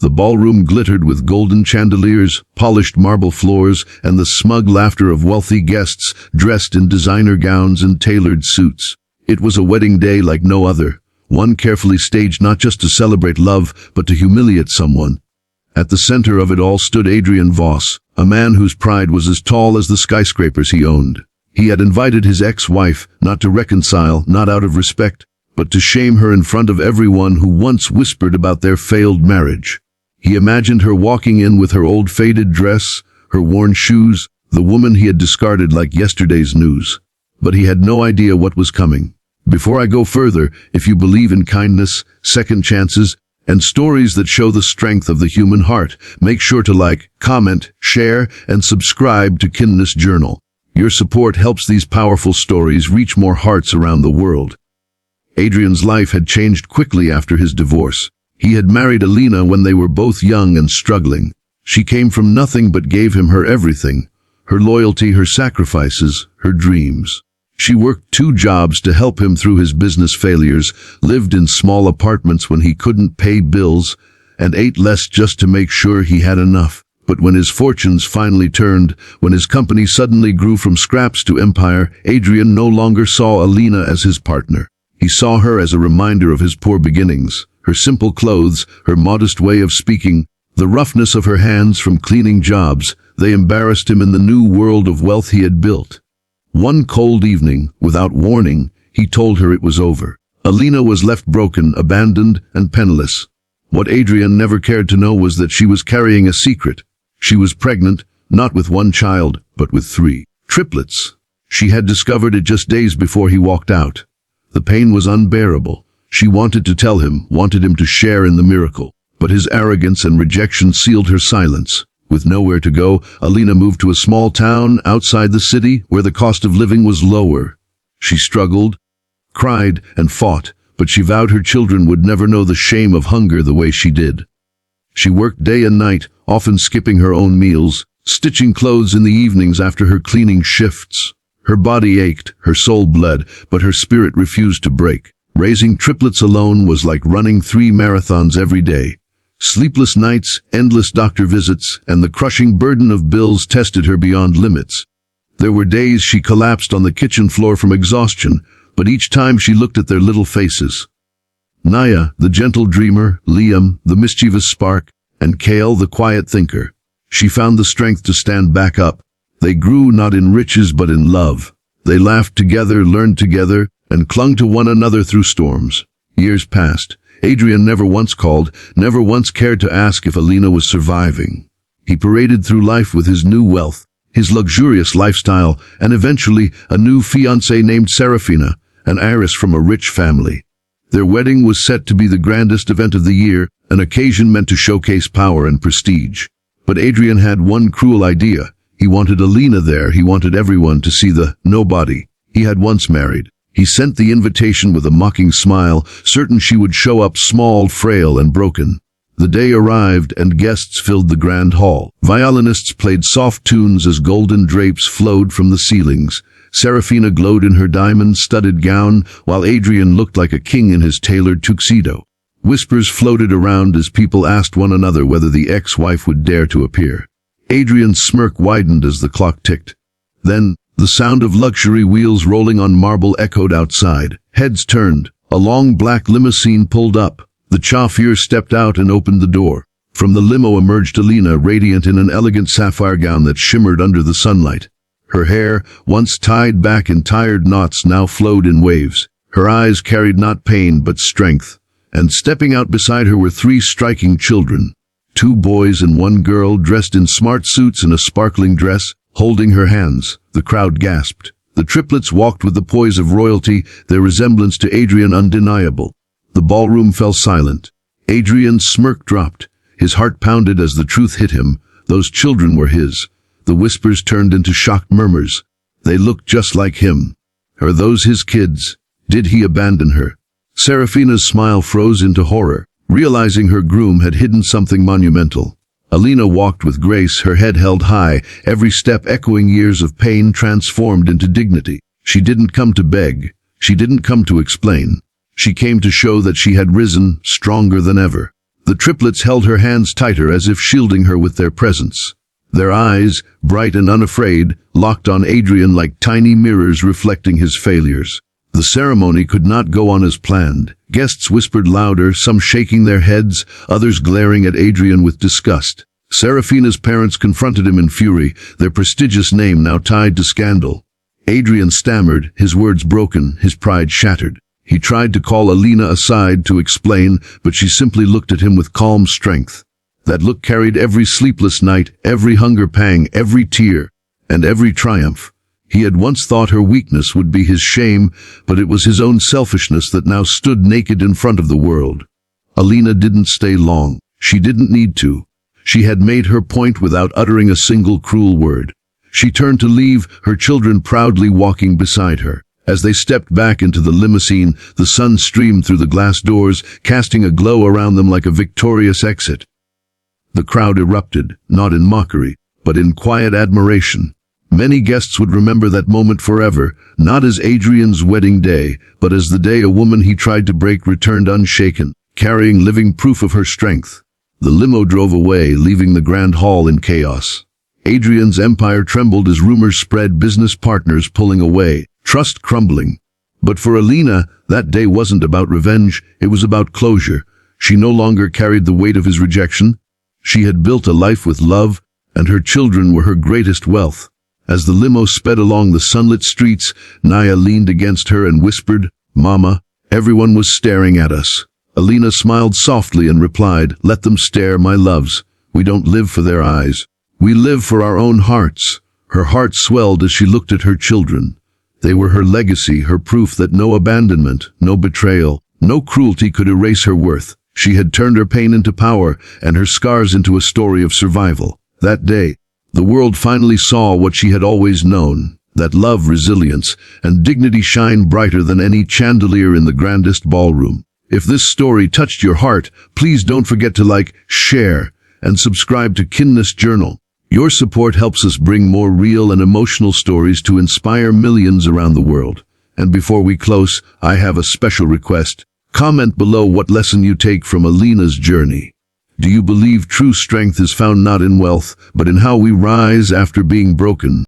The ballroom glittered with golden chandeliers, polished marble floors, and the smug laughter of wealthy guests dressed in designer gowns and tailored suits. It was a wedding day like no other, one carefully staged not just to celebrate love, but to humiliate someone. At the center of it all stood Adrian Voss, a man whose pride was as tall as the skyscrapers he owned. He had invited his ex-wife, not to reconcile, not out of respect, but to shame her in front of everyone who once whispered about their failed marriage. He imagined her walking in with her old faded dress, her worn shoes, the woman he had discarded like yesterday's news. But he had no idea what was coming. Before I go further, if you believe in kindness, second chances, and stories that show the strength of the human heart, make sure to like, comment, share, and subscribe to Kindness Journal. Your support helps these powerful stories reach more hearts around the world. Adrian's life had changed quickly after his divorce. He had married Alina when they were both young and struggling. She came from nothing but gave him her everything, her loyalty, her sacrifices, her dreams. She worked 2 jobs to help him through his business failures, lived in small apartments when he couldn't pay bills, and ate less just to make sure he had enough. But when his fortunes finally turned, when his company suddenly grew from scraps to empire, Adrian no longer saw Alina as his partner. He saw her as a reminder of his poor beginnings. Her simple clothes, her modest way of speaking, the roughness of her hands from cleaning jobs, they embarrassed him in the new world of wealth he had built. One cold evening, without warning, he told her it was over. Alina was left broken, abandoned, and penniless. What Adrian never cared to know was that she was carrying a secret. She was pregnant, not with 1 child, but with 3 triplets. She had discovered it just days before he walked out. The pain was unbearable. She wanted to tell him, wanted him to share in the miracle. But his arrogance and rejection sealed her silence. With nowhere to go, Alina moved to a small town outside the city where the cost of living was lower. She struggled, cried, and fought, but she vowed her children would never know the shame of hunger the way she did. She worked day and night, often skipping her own meals, stitching clothes in the evenings after her cleaning shifts. Her body ached, her soul bled, but her spirit refused to break. Raising triplets alone was like running 3 marathons every day. Sleepless nights, endless doctor visits, and the crushing burden of bills tested her beyond limits. There were days she collapsed on the kitchen floor from exhaustion, but each time she looked at their little faces. Naya, the gentle dreamer, Liam, the mischievous spark, and Kale, the quiet thinker. She found the strength to stand back up. They grew not in riches but in love. They laughed together, learned together, and clung to one another through storms. Years passed. Adrian never once called, never once cared to ask if Alina was surviving. He paraded through life with his new wealth, his luxurious lifestyle, and eventually a new fiancée named Serafina, an heiress from a rich family. Their wedding was set to be the grandest event of the year, an occasion meant to showcase power and prestige. But Adrian had one cruel idea. He wanted Alina there. He wanted everyone to see the nobody he had once married. He sent the invitation with a mocking smile, certain she would show up small, frail, and broken. The day arrived, and guests filled the grand hall. Violinists played soft tunes as golden drapes flowed from the ceilings. Serafina glowed in her diamond-studded gown, while Adrian looked like a king in his tailored tuxedo. Whispers floated around as people asked one another whether the ex-wife would dare to appear. Adrian's smirk widened as the clock ticked. Then, the sound of luxury wheels rolling on marble echoed outside. Heads turned. A long black limousine pulled up. The chauffeur stepped out and opened the door. From the limo emerged Alina, radiant in an elegant sapphire gown that shimmered under the sunlight. Her hair, once tied back in tired knots, now flowed in waves. Her eyes carried not pain but strength. And stepping out beside her were 3 striking children. 2 boys and 1 girl dressed in smart suits and a sparkling dress, holding her hands. The crowd gasped. The triplets walked with the poise of royalty, their resemblance to Adrian undeniable. The ballroom fell silent. Adrian's smirk dropped. His heart pounded as the truth hit him. Those children were his. The whispers turned into shocked murmurs. They looked just like him. Are those his kids? Did he abandon her? Serafina's smile froze into horror, realizing her groom had hidden something monumental. Alina walked with grace, her head held high, every step echoing years of pain transformed into dignity. She didn't come to beg. She didn't come to explain. She came to show that she had risen, stronger than ever. The triplets held her hands tighter as if shielding her with their presence. Their eyes, bright and unafraid, locked on Adrian like tiny mirrors reflecting his failures. The ceremony could not go on as planned. Guests whispered louder, some shaking their heads, others glaring at Adrian with disgust. Serafina's parents confronted him in fury, their prestigious name now tied to scandal. Adrian stammered, his words broken, his pride shattered. He tried to call Alina aside to explain, but she simply looked at him with calm strength. That look carried every sleepless night, every hunger pang, every tear, and every triumph. He had once thought her weakness would be his shame, but it was his own selfishness that now stood naked in front of the world. Alina didn't stay long. She didn't need to. She had made her point without uttering a single cruel word. She turned to leave, her children proudly walking beside her. As they stepped back into the limousine, the sun streamed through the glass doors, casting a glow around them like a victorious exit. The crowd erupted, not in mockery, but in quiet admiration. Many guests would remember that moment forever, not as Adrian's wedding day, but as the day a woman he tried to break returned unshaken, carrying living proof of her strength. The limo drove away, leaving the grand hall in chaos. Adrian's empire trembled as rumors spread, business partners pulling away, trust crumbling. But for Alina, that day wasn't about revenge, it was about closure. She no longer carried the weight of his rejection. She had built a life with love, and her children were her greatest wealth. As the limo sped along the sunlit streets, Naya leaned against her and whispered, "Mama, everyone was staring at us." Alina smiled softly and replied, "Let them stare, my loves. We don't live for their eyes. We live for our own hearts." Her heart swelled as she looked at her children. They were her legacy, her proof that no abandonment, no betrayal, no cruelty could erase her worth. She had turned her pain into power and her scars into a story of survival. That day, the world finally saw what she had always known, that love, resilience, and dignity shine brighter than any chandelier in the grandest ballroom. If this story touched your heart, please don't forget to like, share, and subscribe to Kindness Journal. Your support helps us bring more real and emotional stories to inspire millions around the world. And before we close, I have a special request. Comment below what lesson you take from Alina's journey. Do you believe true strength is found not in wealth, but in how we rise after being broken?